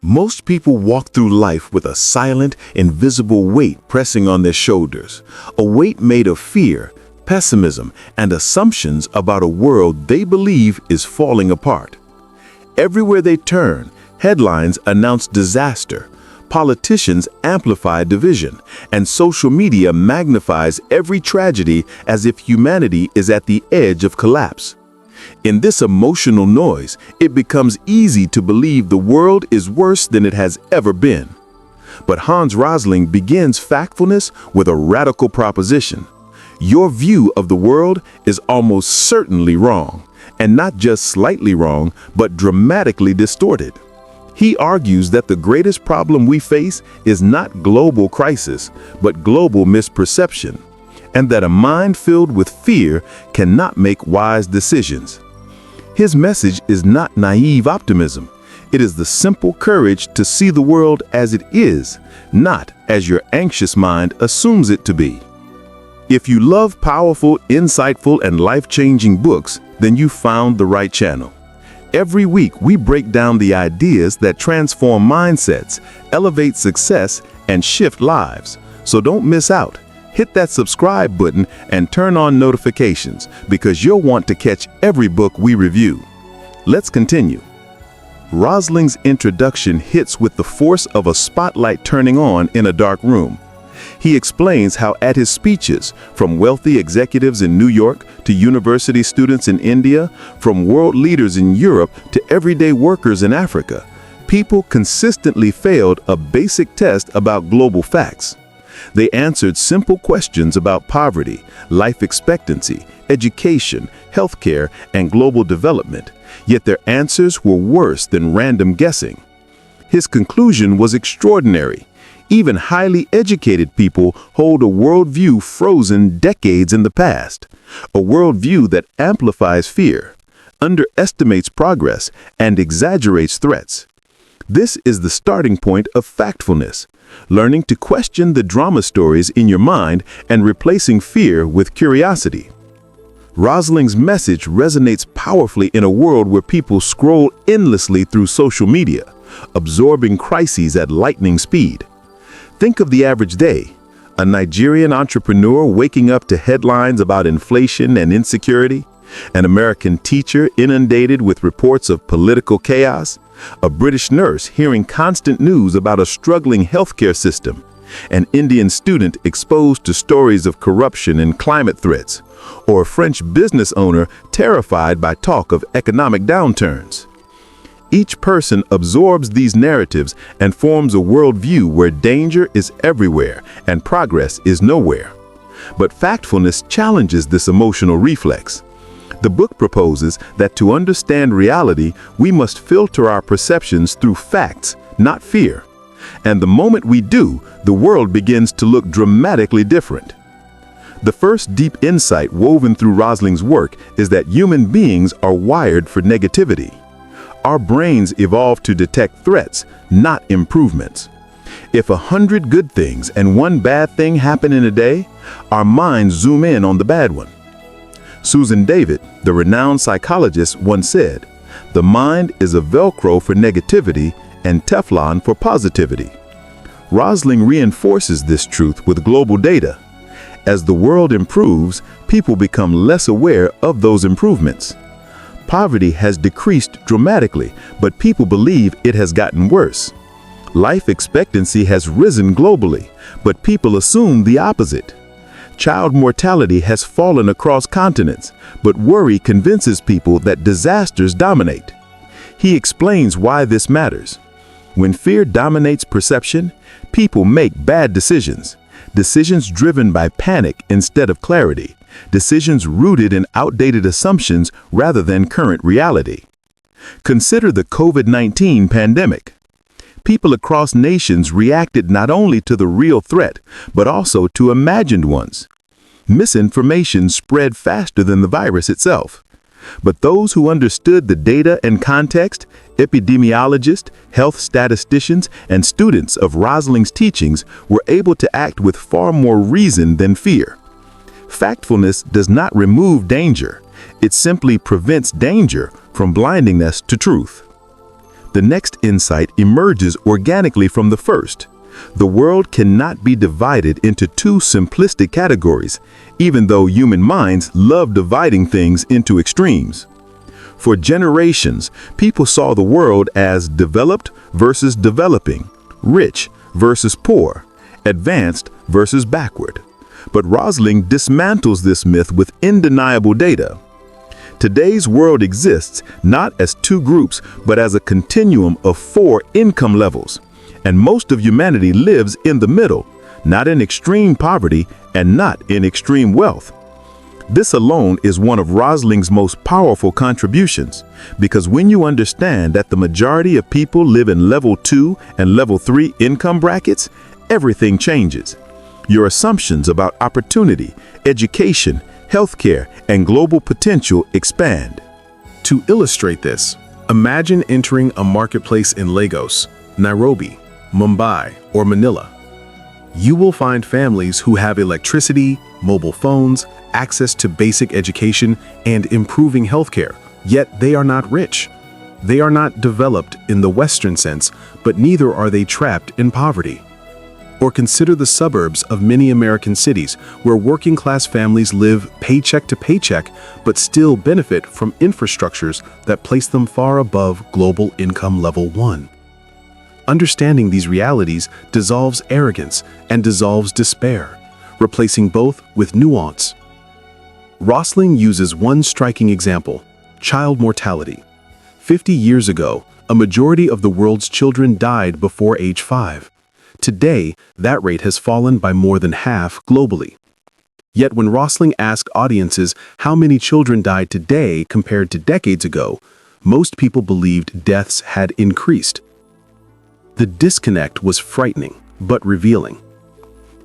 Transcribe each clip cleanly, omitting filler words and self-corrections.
Most people walk through life with a silent, invisible weight pressing on their shoulders, a weight made of fear, pessimism, and assumptions about a world they believe is falling apart. Everywhere they turn, headlines announce disaster, politicians amplify division, and social media magnifies every tragedy as if humanity is at the edge of collapse. In this emotional noise, it becomes easy to believe the world is worse than it has ever been. But Hans Rosling begins Factfulness with a radical proposition. Your view of the world is almost certainly wrong, and not just slightly wrong, but dramatically distorted. He argues that the greatest problem we face is not global crisis, but global misperception, and that a mind filled with fear cannot make wise decisions. His message is not naive optimism. It is the simple courage to see the world as it is, not as your anxious mind assumes it to be. If you love powerful, insightful, and life-changing books, then you found the right channel. Every week, we break down the ideas that transform mindsets, elevate success, and shift lives. So don't miss out. Hit that subscribe button and turn on notifications because you'll want to catch every book we review. Let's continue. Rosling's introduction hits with the force of a spotlight turning on in a dark room. He explains how at his speeches, from wealthy executives in New York to university students in India, from world leaders in Europe to everyday workers in Africa, people consistently failed a basic test about global facts. They answered simple questions about poverty, life expectancy, education, healthcare, and global development, yet their answers were worse than random guessing. His conclusion was extraordinary. Even highly educated people hold a worldview frozen decades in the past, a worldview that amplifies fear, underestimates progress, and exaggerates threats. This is the starting point of Factfulness, learning to question the drama stories in your mind and replacing fear with curiosity. Rosling's message resonates powerfully in a world where people scroll endlessly through social media, absorbing crises at lightning speed. Think of the average day. A Nigerian entrepreneur waking up to headlines about inflation and insecurity, an American teacher inundated with reports of political chaos, a British nurse hearing constant news about a struggling healthcare system, an Indian student exposed to stories of corruption and climate threats, or a French business owner terrified by talk of economic downturns. Each person absorbs these narratives and forms a worldview where danger is everywhere and progress is nowhere. But Factfulness challenges this emotional reflex. The book proposes that to understand reality, we must filter our perceptions through facts, not fear. And the moment we do, the world begins to look dramatically different. The first deep insight woven through Rosling's work is that human beings are wired for negativity. Our brains evolved to detect threats, not improvements. If 100 good things and one bad thing happen in a day, our minds zoom in on the bad one. Susan David, the renowned psychologist, once said, "The mind is a Velcro for negativity and Teflon for positivity." Rosling reinforces this truth with global data. As the world improves, people become less aware of those improvements. Poverty has decreased dramatically, but people believe it has gotten worse. Life expectancy has risen globally, but people assume the opposite. Child mortality has fallen across continents, but worry convinces people that disasters dominate. He explains why this matters. When fear dominates perception, people make bad decisions. Decisions driven by panic instead of clarity. Decisions rooted in outdated assumptions rather than current reality. Consider the COVID-19 pandemic. People across nations reacted not only to the real threat, but also to imagined ones. Misinformation spread faster than the virus itself. But those who understood the data and context, epidemiologists, health statisticians, and students of Rosling's teachings were able to act with far more reason than fear. Factfulness does not remove danger. It simply prevents danger from blinding us to truth. The next insight emerges organically from the first. The world cannot be divided into two simplistic categories, even though human minds love dividing things into extremes. For generations, people saw the world as developed versus developing, rich versus poor, advanced versus backward. But Rosling dismantles this myth with undeniable data. Today's world exists not as two groups, but as a continuum of 4 income levels. And most of humanity lives in the middle, not in extreme poverty and not in extreme wealth. This alone is one of Rosling's most powerful contributions, because when you understand that the majority of people live in level 2 and level 3 income brackets, everything changes. Your assumptions about opportunity, education, healthcare, and global potential expand. To illustrate this, imagine entering a marketplace in Lagos, Nairobi, Mumbai, or Manila. You will find families who have electricity, mobile phones, access to basic education, and improving healthcare, yet they are not rich. They are not developed in the Western sense, but neither are they trapped in poverty. Or consider the suburbs of many American cities where working-class families live paycheck to paycheck but still benefit from infrastructures that place them far above global income level 1. Understanding these realities dissolves arrogance and dissolves despair, replacing both with nuance. Rosling uses one striking example: child mortality. 50 years ago, a majority of the world's children died before age 5. Today, that rate has fallen by more than half globally. Yet when Rosling asked audiences how many children died today compared to decades ago, most people believed deaths had increased. The disconnect was frightening, but revealing.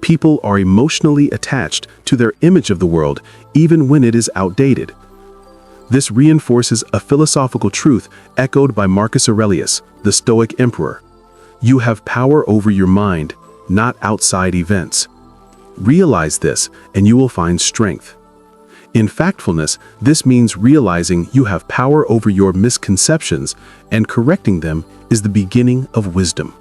People are emotionally attached to their image of the world, even when it is outdated. This reinforces a philosophical truth echoed by Marcus Aurelius, the Stoic emperor. You have power over your mind, not outside events. Realize this, and you will find strength. In Factfulness, this means realizing you have power over your misconceptions, and correcting them is the beginning of wisdom.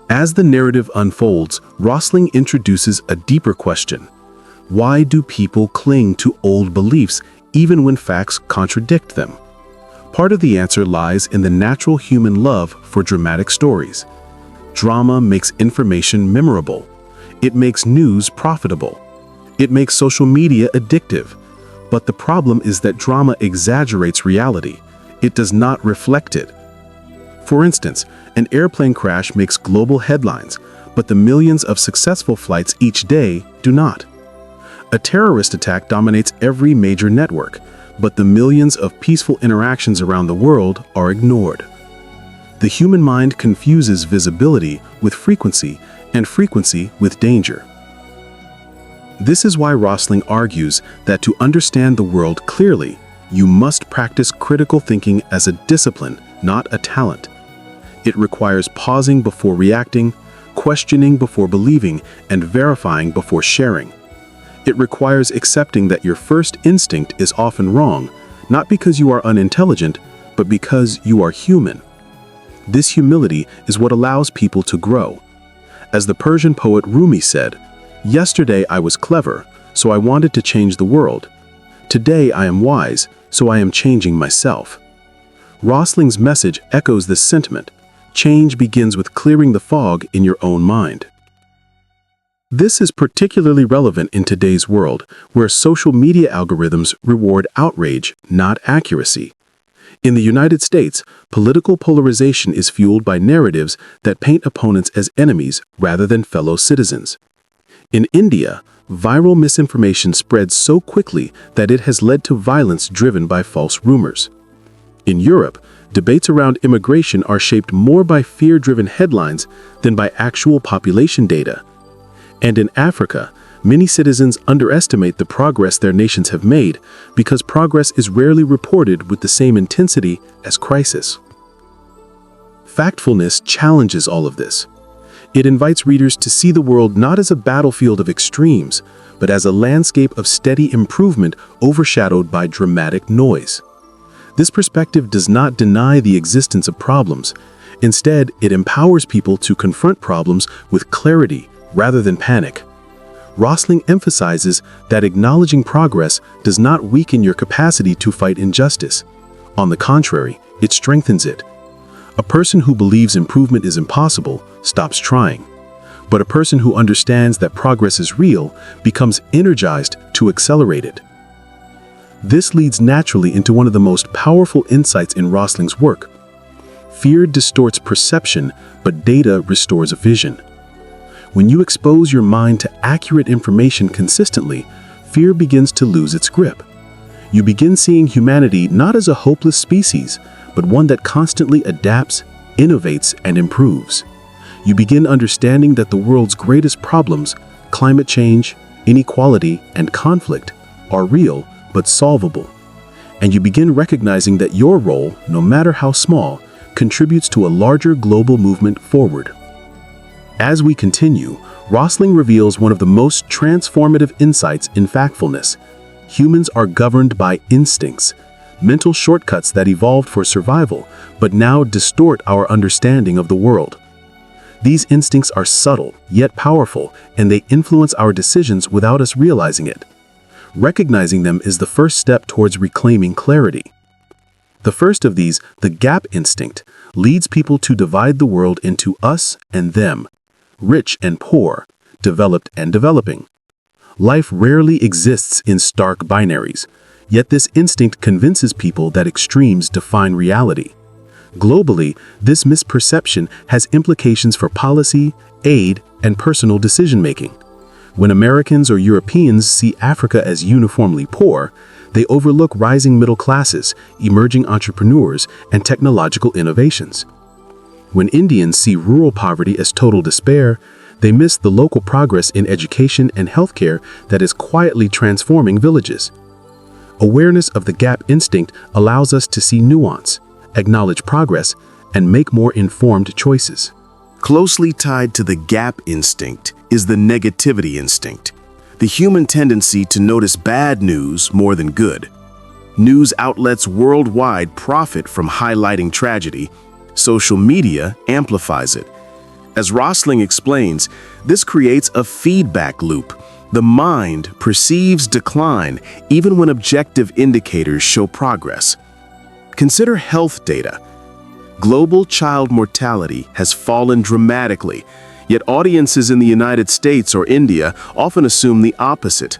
As the narrative unfolds, Rosling introduces a deeper question. Why do people cling to old beliefs even when facts contradict them? Part of the answer lies in the natural human love for dramatic stories. Drama makes information memorable. It makes news profitable. It makes social media addictive. But the problem is that drama exaggerates reality. It does not reflect it. For instance, an airplane crash makes global headlines, but the millions of successful flights each day do not. A terrorist attack dominates every major network, but the millions of peaceful interactions around the world are ignored. The human mind confuses visibility with frequency and frequency with danger. This is why Rosling argues that to understand the world clearly, you must practice critical thinking as a discipline, not a talent. It requires pausing before reacting, questioning before believing, and verifying before sharing. It requires accepting that your first instinct is often wrong, not because you are unintelligent, but because you are human. This humility is what allows people to grow. As the Persian poet Rumi said, "Yesterday I was clever, so I wanted to change the world. Today I am wise, so I am changing myself." Rosling's message echoes this sentiment. Change begins with clearing the fog in your own mind. This is particularly relevant in today's world, where social media algorithms reward outrage, not accuracy. In the United States, political polarization is fueled by narratives that paint opponents as enemies rather than fellow citizens. In India, viral misinformation spreads so quickly that it has led to violence driven by false rumors. In Europe, debates around immigration are shaped more by fear-driven headlines than by actual population data. And in Africa, many citizens underestimate the progress their nations have made because progress is rarely reported with the same intensity as crisis. Factfulness challenges all of this. It invites readers to see the world not as a battlefield of extremes, but as a landscape of steady improvement overshadowed by dramatic noise. This perspective does not deny the existence of problems. Instead, it empowers people to confront problems with clarity rather than panic. Rosling emphasizes that acknowledging progress does not weaken your capacity to fight injustice. On the contrary, it strengthens it. A person who believes improvement is impossible stops trying. But a person who understands that progress is real becomes energized to accelerate it. This leads naturally into one of the most powerful insights in Rosling's work. Fear distorts perception, but data restores vision. When you expose your mind to accurate information consistently, fear begins to lose its grip. You begin seeing humanity not as a hopeless species, but one that constantly adapts, innovates, and improves. You begin understanding that the world's greatest problems, climate change, inequality, and conflict, are real but solvable. And you begin recognizing that your role, no matter how small, contributes to a larger global movement forward. As we continue, Rosling reveals one of the most transformative insights in Factfulness. Humans are governed by instincts, mental shortcuts that evolved for survival, but now distort our understanding of the world. These instincts are subtle, yet powerful, and they influence our decisions without us realizing it. Recognizing them is the first step towards reclaiming clarity. The first of these, the gap instinct, leads people to divide the world into us and them, rich and poor, developed and developing. Life rarely exists in stark binaries, yet this instinct convinces people that extremes define reality. Globally, this misperception has implications for policy, aid, and personal decision-making. When Americans or Europeans see Africa as uniformly poor, they overlook rising middle classes, emerging entrepreneurs, and technological innovations. When Indians see rural poverty as total despair, they miss the local progress in education and healthcare that is quietly transforming villages. Awareness of the gap instinct allows us to see nuance, acknowledge progress, and make more informed choices. Closely tied to the gap instinct is the negativity instinct, the human tendency to notice bad news more than good. News outlets worldwide profit from highlighting tragedy. Social media amplifies it. As Rosling explains, this creates a feedback loop. The mind perceives decline even when objective indicators show progress. Consider health data. Global child mortality has fallen dramatically, yet audiences in the United States or India often assume the opposite.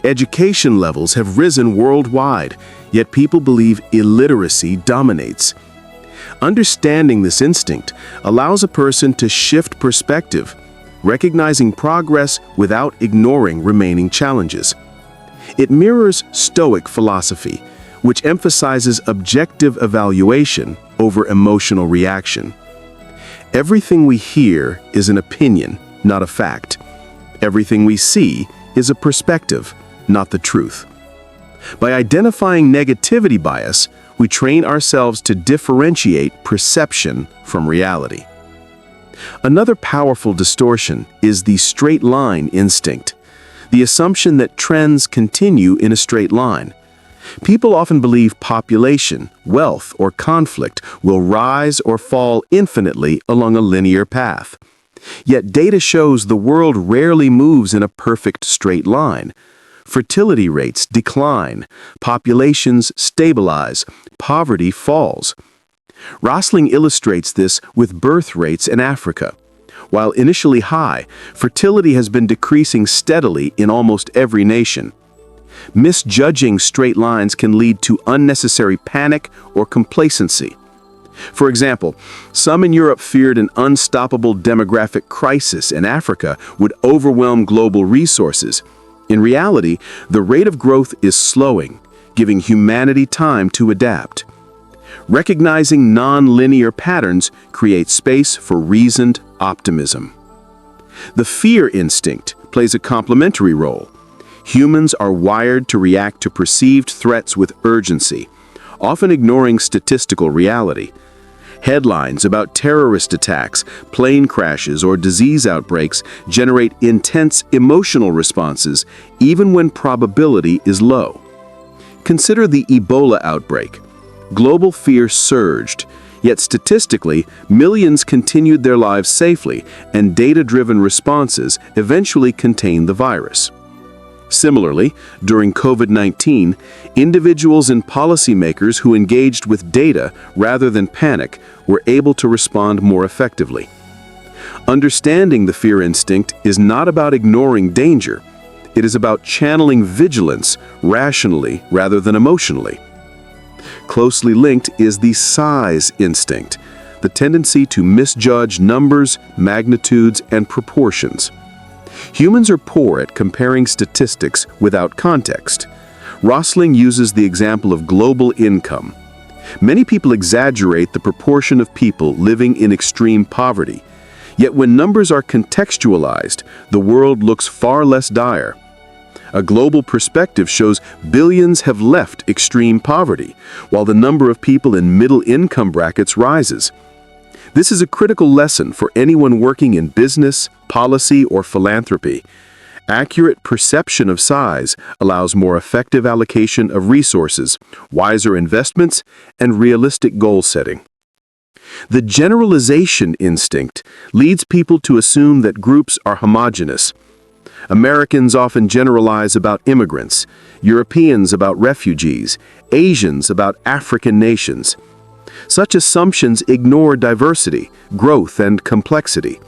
Education levels have risen worldwide, yet people believe illiteracy dominates. Understanding this instinct allows a person to shift perspective, recognizing progress without ignoring remaining challenges. It mirrors Stoic philosophy, which emphasizes objective evaluation over emotional reaction. Everything we hear is an opinion, not a fact. Everything we see is a perspective, not the truth. By identifying negativity bias, we train ourselves to differentiate perception from reality. Another powerful distortion is the straight line instinct, the assumption that trends continue in a straight line. People often believe population, wealth, or conflict will rise or fall infinitely along a linear path. Yet data shows the world rarely moves in a perfect straight line. Fertility rates decline, populations stabilize, poverty falls. Rosling illustrates this with birth rates in Africa. While initially high, fertility has been decreasing steadily in almost every nation. Misjudging straight lines can lead to unnecessary panic or complacency. For example, some in Europe feared an unstoppable demographic crisis in Africa would overwhelm global resources. In reality, the rate of growth is slowing, giving humanity time to adapt. Recognizing non-linear patterns creates space for reasoned optimism. The fear instinct plays a complementary role. Humans are wired to react to perceived threats with urgency, often ignoring statistical reality. Headlines about terrorist attacks, plane crashes, or disease outbreaks generate intense emotional responses, even when probability is low. Consider the Ebola outbreak. global fear surged. Yet statistically, millions continued their lives safely, and data-driven responses eventually contained the virus. Similarly, during COVID-19, individuals and policymakers who engaged with data rather than panic were able to respond more effectively. Understanding the fear instinct is not about ignoring danger. It is about channeling vigilance rationally rather than emotionally. Closely linked is the size instinct, the tendency to misjudge numbers, magnitudes, and proportions. Humans are poor at comparing statistics without context. Rosling uses the example of global income. Many people exaggerate the proportion of people living in extreme poverty. Yet when numbers are contextualized, the world looks far less dire. A global perspective shows billions have left extreme poverty, while the number of people in middle-income brackets rises. This is a critical lesson for anyone working in business, policy, or philanthropy. Accurate perception of size allows more effective allocation of resources, wiser investments, and realistic goal setting. The generalization instinct leads people to assume that groups are homogeneous. Americans often generalize about immigrants, Europeans about refugees, Asians about African nations. Such assumptions ignore diversity, growth, and complexity.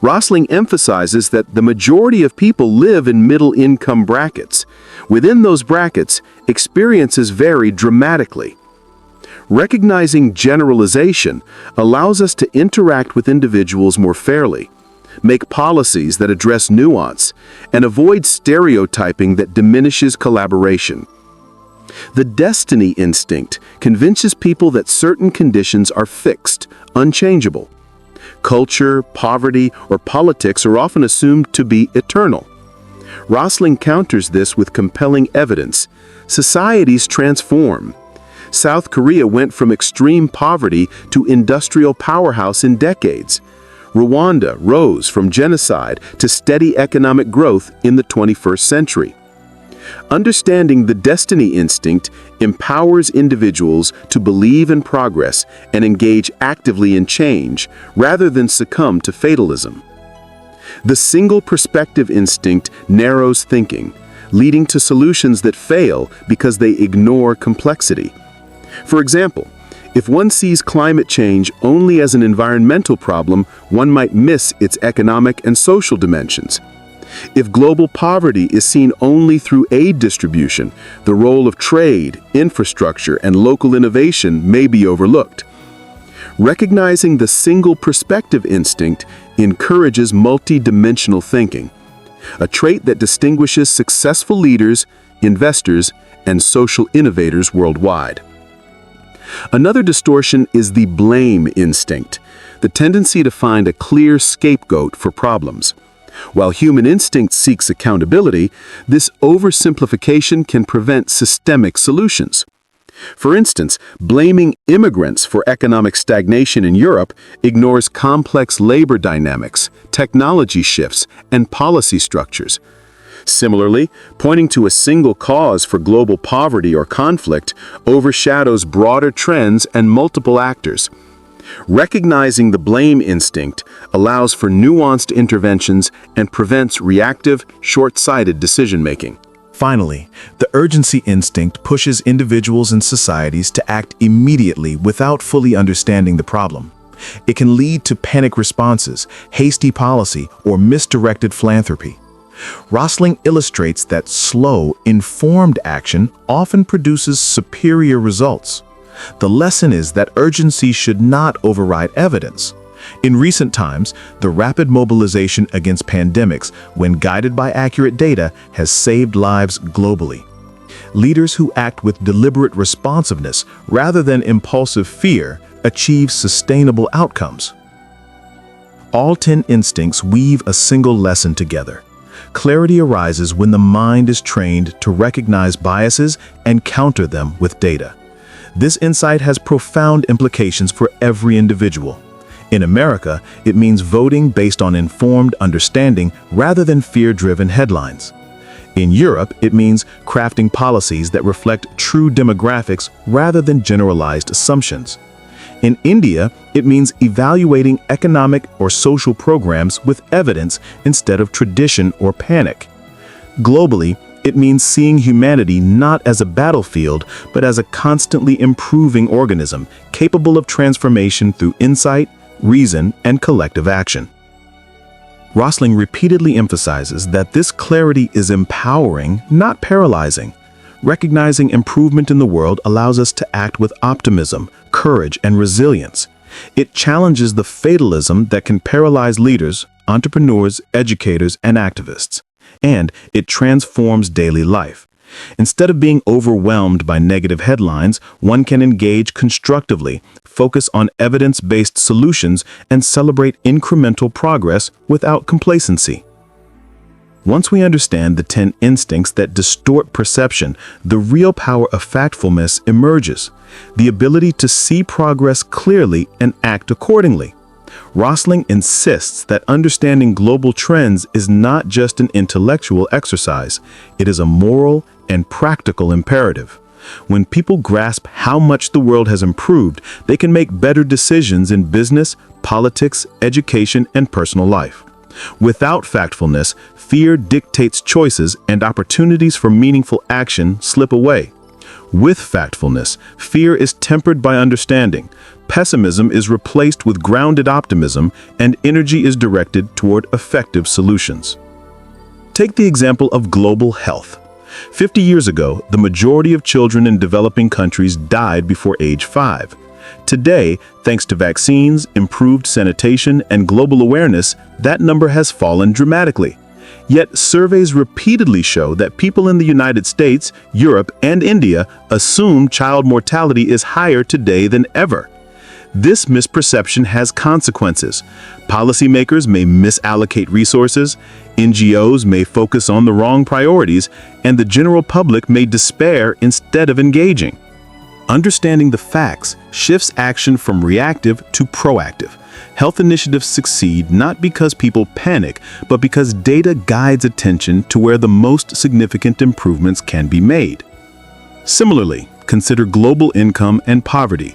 Rosling emphasizes that the majority of people live in middle-income brackets. Within those brackets, experiences vary dramatically. Recognizing generalization allows us to interact with individuals more fairly, make policies that address nuance, and avoid stereotyping that diminishes collaboration. The destiny instinct convinces people that certain conditions are fixed, unchangeable. Culture, poverty, or politics are often assumed to be eternal. Rosling counters this with compelling evidence. Societies transform. South Korea went from extreme poverty to industrial powerhouse in decades. Rwanda rose from genocide to steady economic growth in the 21st century. Understanding the destiny instinct empowers individuals to believe in progress and engage actively in change, rather than succumb to fatalism. The single perspective instinct narrows thinking, leading to solutions that fail because they ignore complexity. For example, if one sees climate change only as an environmental problem, one might miss its economic and social dimensions. If global poverty is seen only through aid distribution, the role of trade, infrastructure, and local innovation may be overlooked. Recognizing the single perspective instinct encourages multi-dimensional thinking, a trait that distinguishes successful leaders, investors, and social innovators worldwide. Another distortion is the blame instinct, the tendency to find a clear scapegoat for problems. While human instinct seeks accountability, this oversimplification can prevent systemic solutions. For instance, blaming immigrants for economic stagnation in Europe ignores complex labor dynamics, technology shifts, and policy structures. Similarly, pointing to a single cause for global poverty or conflict overshadows broader trends and multiple actors. Recognizing the blame instinct allows for nuanced interventions and prevents reactive, short-sighted decision-making. Finally, the urgency instinct pushes individuals and societies to act immediately without fully understanding the problem. It can lead to panic responses, hasty policy, or misdirected philanthropy. Rosling illustrates that slow, informed action often produces superior results. The lesson is that urgency should not override evidence. In recent times, the rapid mobilization against pandemics, when guided by accurate data, has saved lives globally. Leaders who act with deliberate responsiveness rather than impulsive fear achieve sustainable outcomes. All 10 instincts weave a single lesson together. Clarity arises when the mind is trained to recognize biases and counter them with data. This insight has profound implications for every individual. In America, it means voting based on informed understanding rather than fear-driven headlines. In Europe, it means crafting policies that reflect true demographics rather than generalized assumptions. In India, it means evaluating economic or social programs with evidence instead of tradition or panic. Globally, it means seeing humanity not as a battlefield, but as a constantly improving organism, capable of transformation through insight, reason, and collective action. Rosling repeatedly emphasizes that this clarity is empowering, not paralyzing. Recognizing improvement in the world allows us to act with optimism, courage, and resilience. It challenges the fatalism that can paralyze leaders, entrepreneurs, educators, and activists. And it transforms daily life. Instead of being overwhelmed by negative headlines, one can engage constructively, focus on evidence-based solutions, and celebrate incremental progress without complacency. Once we understand the 10 instincts that distort perception, the real power of factfulness emerges, the ability to see progress clearly and act accordingly. Rosling insists that understanding global trends is not just an intellectual exercise, it is a moral and practical imperative. When people grasp how much the world has improved, they can make better decisions in business, politics, education, and personal life. Without factfulness, fear dictates choices and opportunities for meaningful action slip away. With factfulness, fear is tempered by understanding, pessimism is replaced with grounded optimism, and energy is directed toward effective solutions. Take the example of global health. 50 years ago, the majority of children in developing countries died before age 5. Today, thanks to vaccines, improved sanitation, and global awareness, that number has fallen dramatically. Yet surveys repeatedly show that people in the United States, Europe, and India assume child mortality is higher today than ever. This misperception has consequences. Policymakers may misallocate resources, NGOs may focus on the wrong priorities, and the general public may despair instead of engaging. Understanding the facts shifts action from reactive to proactive. Health initiatives succeed not because people panic, but because data guides attention to where the most significant improvements can be made. Similarly, consider global income and poverty.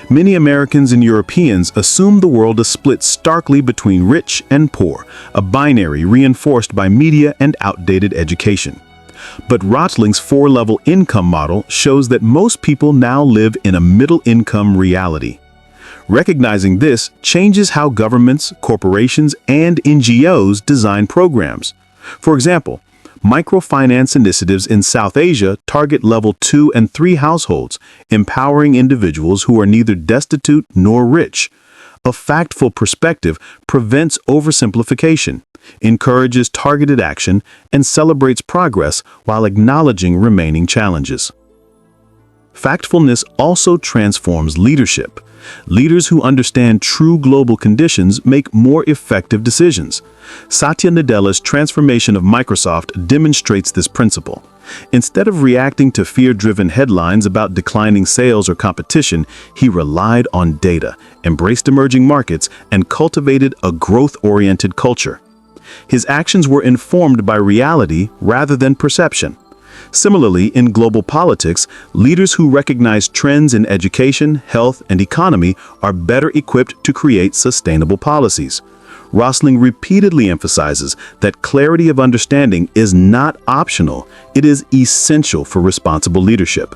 Many Americans and Europeans assume the world is split starkly between rich and poor, a binary reinforced by media and outdated education. But Rosling's 4-level income model shows that most people now live in a middle-income reality. Recognizing this changes how governments, corporations, and NGOs design programs. For example, microfinance initiatives in South Asia target level 2 and 3 households, empowering individuals who are neither destitute nor rich. A factful perspective prevents oversimplification, encourages targeted action, and celebrates progress while acknowledging remaining challenges. Factfulness also transforms leadership. Leaders who understand true global conditions make more effective decisions. Satya Nadella's transformation of Microsoft demonstrates this principle. Instead of reacting to fear-driven headlines about declining sales or competition, he relied on data, embraced emerging markets, and cultivated a growth-oriented culture. His actions were informed by reality rather than perception. Similarly, in global politics, leaders who recognize trends in education, health, and economy are better equipped to create sustainable policies. Rosling repeatedly emphasizes that clarity of understanding is not optional, it is essential for responsible leadership.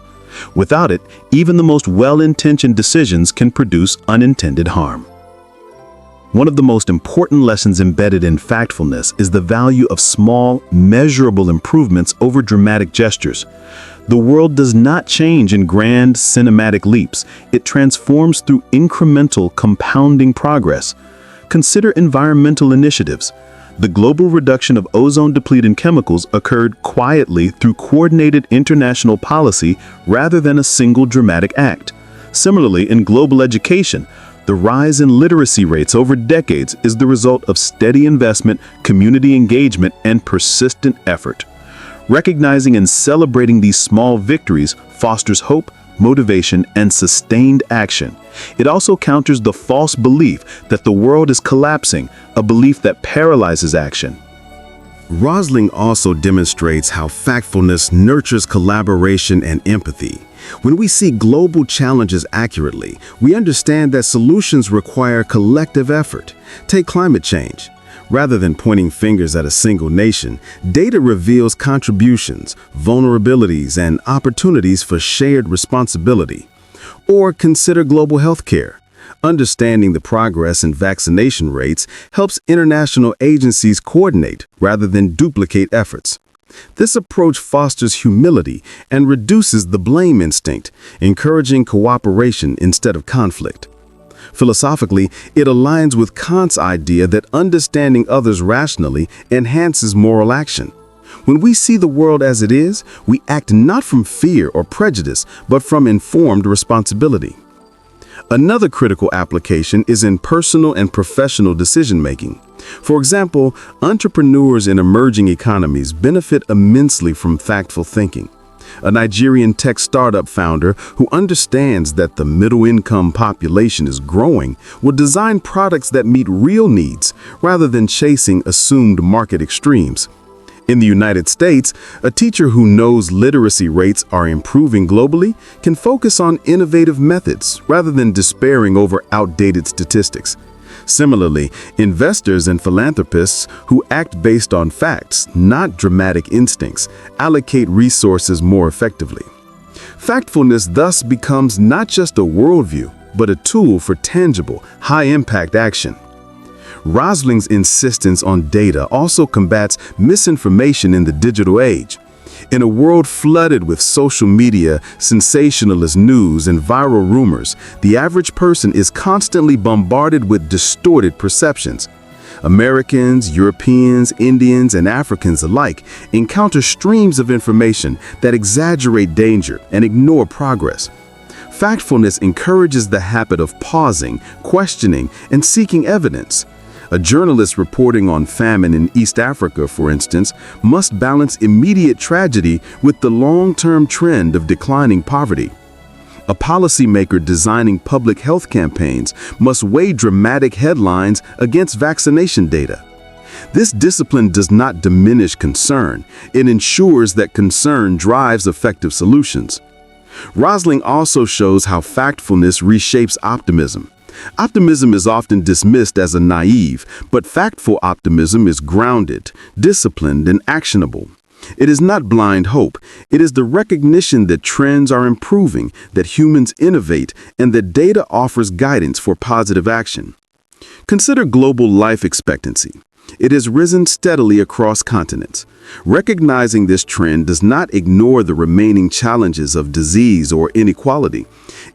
Without it, even the most well-intentioned decisions can produce unintended harm. One of the most important lessons embedded in factfulness is the value of small, measurable improvements over dramatic gestures. The world does not change in grand, cinematic leaps. It transforms through incremental, compounding progress. Consider environmental initiatives. The global reduction of ozone-depleting chemicals occurred quietly through coordinated international policy rather than a single dramatic act. Similarly, in global education, the rise in literacy rates over decades is the result of steady investment, community engagement, and persistent effort. Recognizing and celebrating these small victories fosters hope, motivation, and sustained action. It also counters the false belief that the world is collapsing, a belief that paralyzes action. Rosling also demonstrates how factfulness nurtures collaboration and empathy. When we see global challenges accurately, we understand that solutions require collective effort. Take climate change. Rather than pointing fingers at a single nation, data reveals contributions, vulnerabilities, and opportunities for shared responsibility. Or consider global healthcare. Understanding the progress in vaccination rates helps international agencies coordinate rather than duplicate efforts. This approach fosters humility and reduces the blame instinct, encouraging cooperation instead of conflict. Philosophically, it aligns with Kant's idea that understanding others rationally enhances moral action. When we see the world as it is, we act not from fear or prejudice, but from informed responsibility. Another critical application is in personal and professional decision-making. For example, entrepreneurs in emerging economies benefit immensely from factful thinking. A Nigerian tech startup founder who understands that the middle-income population is growing will design products that meet real needs rather than chasing assumed market extremes. In the United States, a teacher who knows literacy rates are improving globally can focus on innovative methods rather than despairing over outdated statistics. Similarly, investors and philanthropists who act based on facts, not dramatic instincts, allocate resources more effectively. Factfulness thus becomes not just a worldview, but a tool for tangible, high-impact action. Rosling's insistence on data also combats misinformation in the digital age. In a world flooded with social media, sensationalist news, and viral rumors, the average person is constantly bombarded with distorted perceptions. Americans, Europeans, Indians, and Africans alike encounter streams of information that exaggerate danger and ignore progress. Factfulness encourages the habit of pausing, questioning, and seeking evidence. A journalist reporting on famine in East Africa, for instance, must balance immediate tragedy with the long-term trend of declining poverty. A policymaker designing public health campaigns must weigh dramatic headlines against vaccination data. This discipline does not diminish concern. It ensures that concern drives effective solutions. Rosling also shows how factfulness reshapes optimism. Optimism is often dismissed as a naive, but factful optimism is grounded, disciplined, and actionable. It is not blind hope. It is the recognition that trends are improving, that humans innovate, and that data offers guidance for positive action. Consider global life expectancy. It has risen steadily across continents. Recognizing this trend does not ignore the remaining challenges of disease or inequality.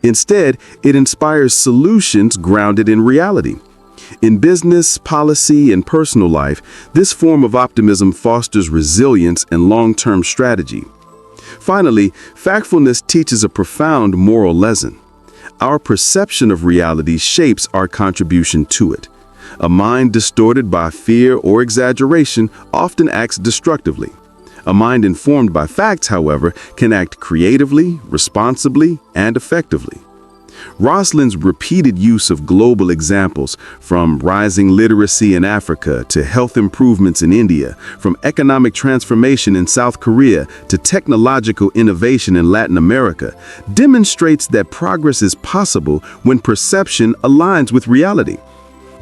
Instead, it inspires solutions grounded in reality. In business, policy, and personal life, this form of optimism fosters resilience and long-term strategy. Finally, factfulness teaches a profound moral lesson. Our perception of reality shapes our contribution to it. A mind distorted by fear or exaggeration often acts destructively. A mind informed by facts, however, can act creatively, responsibly, and effectively. Rosling's repeated use of global examples, from rising literacy in Africa to health improvements in India, from economic transformation in South Korea to technological innovation in Latin America, demonstrates that progress is possible when perception aligns with reality.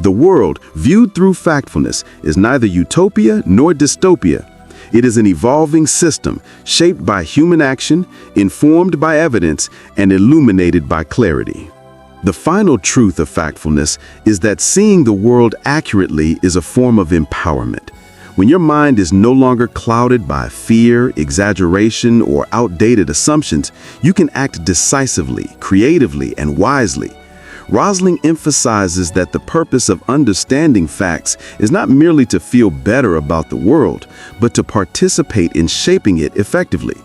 The world, viewed through factfulness, is neither utopia nor dystopia. It is an evolving system shaped by human action, informed by evidence, and illuminated by clarity. The final truth of factfulness is that seeing the world accurately is a form of empowerment. When your mind is no longer clouded by fear, exaggeration, or outdated assumptions, you can act decisively, creatively, and wisely. Rosling emphasizes that the purpose of understanding facts is not merely to feel better about the world, but to participate in shaping it effectively.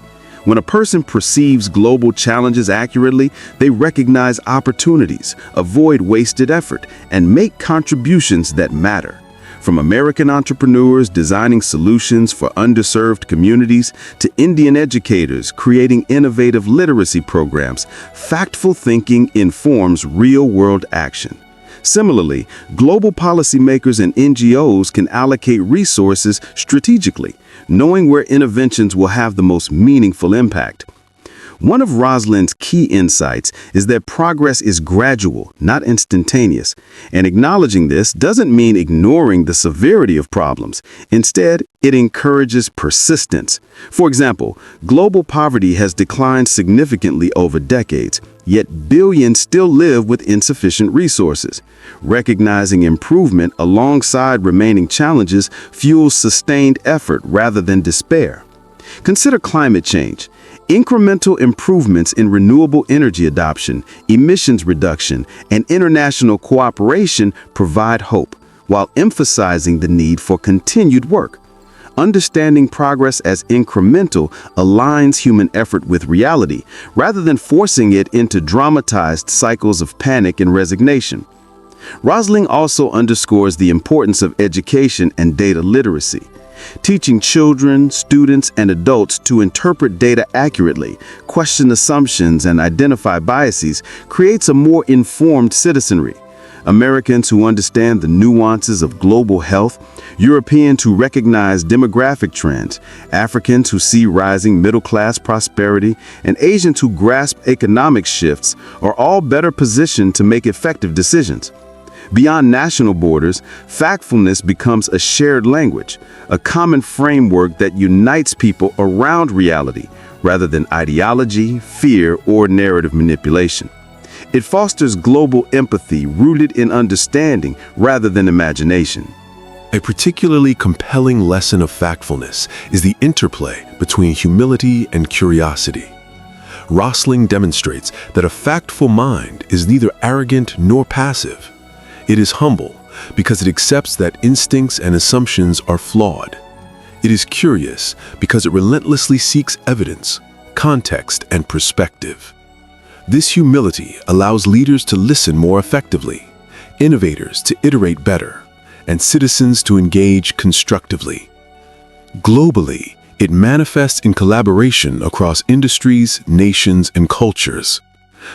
When a person perceives global challenges accurately, they recognize opportunities, avoid wasted effort, and make contributions that matter. From American entrepreneurs designing solutions for underserved communities to Indian educators creating innovative literacy programs, factful thinking informs real-world action. Similarly, global policymakers and NGOs can allocate resources strategically, knowing where interventions will have the most meaningful impact. One of Rosling's key insights is that progress is gradual, not instantaneous, and acknowledging this doesn't mean ignoring the severity of problems. Instead, it encourages persistence. For example, global poverty has declined significantly over decades, yet billions still live with insufficient resources. Recognizing improvement alongside remaining challenges fuels sustained effort rather than despair. Consider climate change. Incremental improvements in renewable energy adoption, emissions reduction, and international cooperation provide hope, while emphasizing the need for continued work. Understanding progress as incremental aligns human effort with reality, rather than forcing it into dramatized cycles of panic and resignation. Rosling also underscores the importance of education and data literacy. Teaching children, students, and adults to interpret data accurately, question assumptions, and identify biases creates a more informed citizenry. Americans who understand the nuances of global health, Europeans who recognize demographic trends, Africans who see rising middle-class prosperity, and Asians who grasp economic shifts are all better positioned to make effective decisions. Beyond national borders, factfulness becomes a shared language, a common framework that unites people around reality rather than ideology, fear, or narrative manipulation. It fosters global empathy rooted in understanding rather than imagination. A particularly compelling lesson of factfulness is the interplay between humility and curiosity. Rosling demonstrates that a factful mind is neither arrogant nor passive. It is humble because it accepts that instincts and assumptions are flawed. It is curious because it relentlessly seeks evidence, context, and perspective. This humility allows leaders to listen more effectively, innovators to iterate better, and citizens to engage constructively. Globally, it manifests in collaboration across industries, nations, and cultures.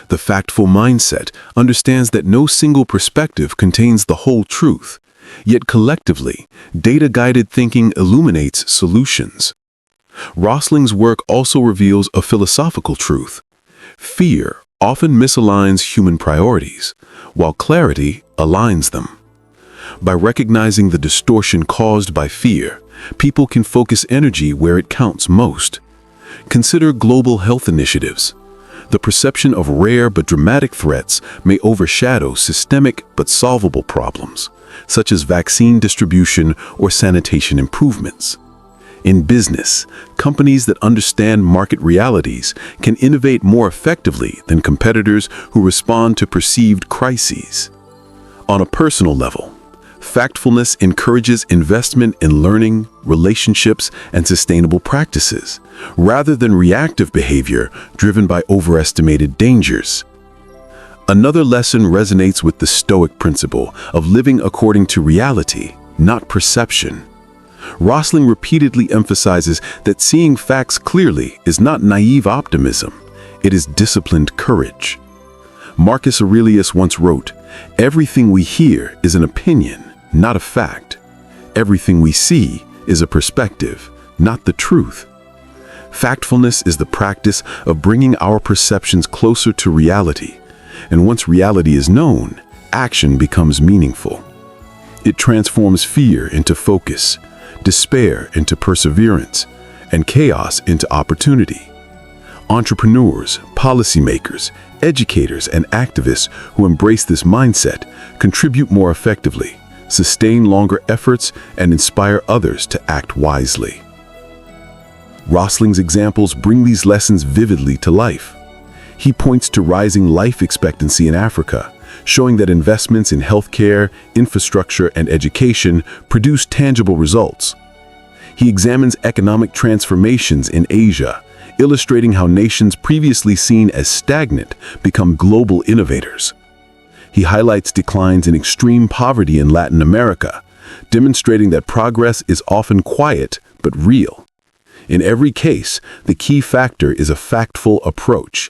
The factful mindset understands that no single perspective contains the whole truth, yet collectively, data-guided thinking illuminates solutions. Rosling's work also reveals a philosophical truth. Fear often misaligns human priorities, while clarity aligns them. By recognizing the distortion caused by fear, people can focus energy where it counts most. Consider global health initiatives. The perception of rare but dramatic threats may overshadow systemic but solvable problems, such as vaccine distribution or sanitation improvements. In business, companies that understand market realities can innovate more effectively than competitors who respond to perceived crises. On a personal level, factfulness encourages investment in learning, relationships, and sustainable practices, rather than reactive behavior driven by overestimated dangers. Another lesson resonates with the Stoic principle of living according to reality, not perception. Rosling repeatedly emphasizes that seeing facts clearly is not naive optimism, it is disciplined courage. Marcus Aurelius once wrote, "Everything we hear is an opinion, not a fact. Everything we see is a perspective, not the truth." Factfulness is the practice of bringing our perceptions closer to reality, and once reality is known, action becomes meaningful. It transforms fear into focus, despair into perseverance, and chaos into opportunity. Entrepreneurs, policymakers, educators, and activists who embrace this mindset contribute more effectively, sustain longer efforts, and inspire others to act wisely. Rosling's examples bring these lessons vividly to life. He points to rising life expectancy in Africa, showing that investments in healthcare, infrastructure, and education produce tangible results. He examines economic transformations in Asia, illustrating how nations previously seen as stagnant become global innovators. He highlights declines in extreme poverty in Latin America, demonstrating that progress is often quiet but real. In every case, the key factor is a factful approach.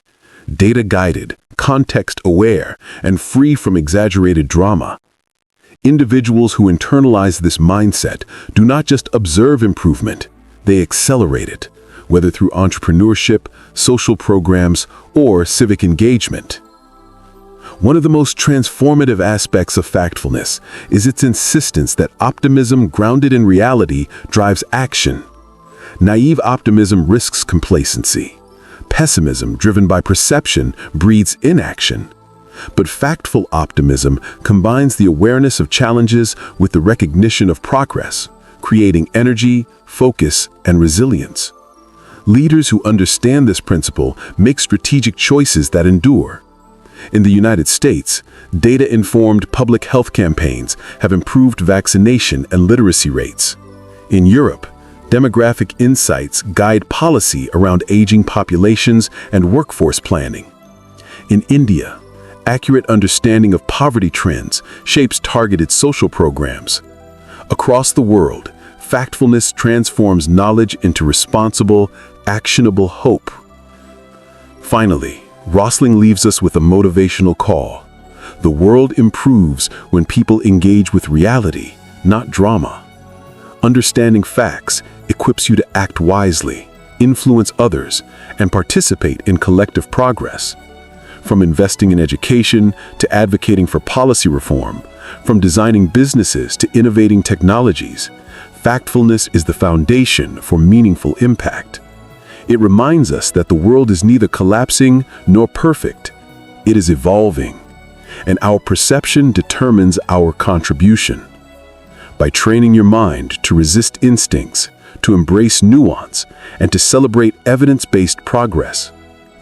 data-guided, context-aware, and free from exaggerated drama. Individuals who internalize this mindset do not just observe improvement, they accelerate it, whether through entrepreneurship, social programs, or civic engagement. One of the most transformative aspects of Factfulness is its insistence that optimism grounded in reality drives action. Naive optimism risks complacency. Pessimism driven by perception breeds inaction. But factful optimism combines the awareness of challenges with the recognition of progress, creating energy, focus, and resilience. Leaders who understand this principle make strategic choices that endure. In the United States, data-informed public health campaigns have improved vaccination and literacy rates. In Europe, demographic insights guide policy around aging populations and workforce planning. In India, accurate understanding of poverty trends shapes targeted social programs. Across the world, Factfulness transforms knowledge into responsible, actionable hope. Finally, Rosling leaves us with a motivational call. The world improves when people engage with reality, not drama. Understanding facts equips you to act wisely, influence others, and participate in collective progress. From investing in education to advocating for policy reform, from designing businesses to innovating technologies, Factfulness is the foundation for meaningful impact. It reminds us that the world is neither collapsing nor perfect. It is evolving, and our perception determines our contribution. By training your mind to resist instincts, to embrace nuance, and to celebrate evidence-based progress,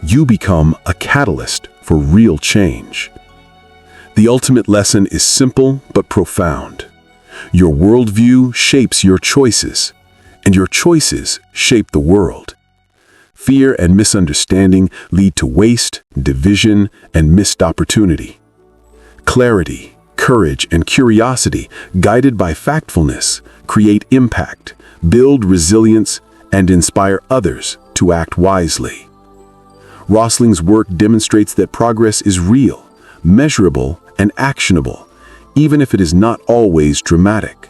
you become a catalyst for real change. The ultimate lesson is simple but profound. Your worldview shapes your choices, and your choices shape the world. Fear and misunderstanding lead to waste, division, and missed opportunity. Clarity, courage, and curiosity, guided by factfulness, create impact, build resilience, and inspire others to act wisely. Rosling's work demonstrates that progress is real, measurable, and actionable, even if it is not always dramatic.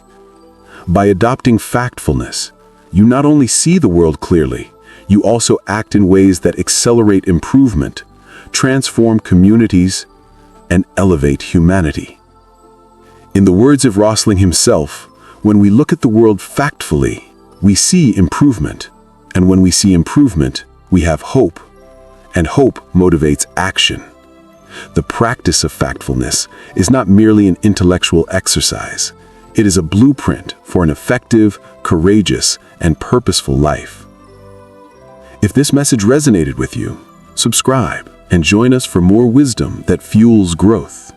By adopting factfulness, you not only see the world clearly, you also act in ways that accelerate improvement, transform communities, and elevate humanity. In the words of Rosling himself, when we look at the world factfully, we see improvement, and when we see improvement, we have hope, and hope motivates action. The practice of factfulness is not merely an intellectual exercise. It is a blueprint for an effective, courageous, and purposeful life. If this message resonated with you, subscribe and join us for more wisdom that fuels growth.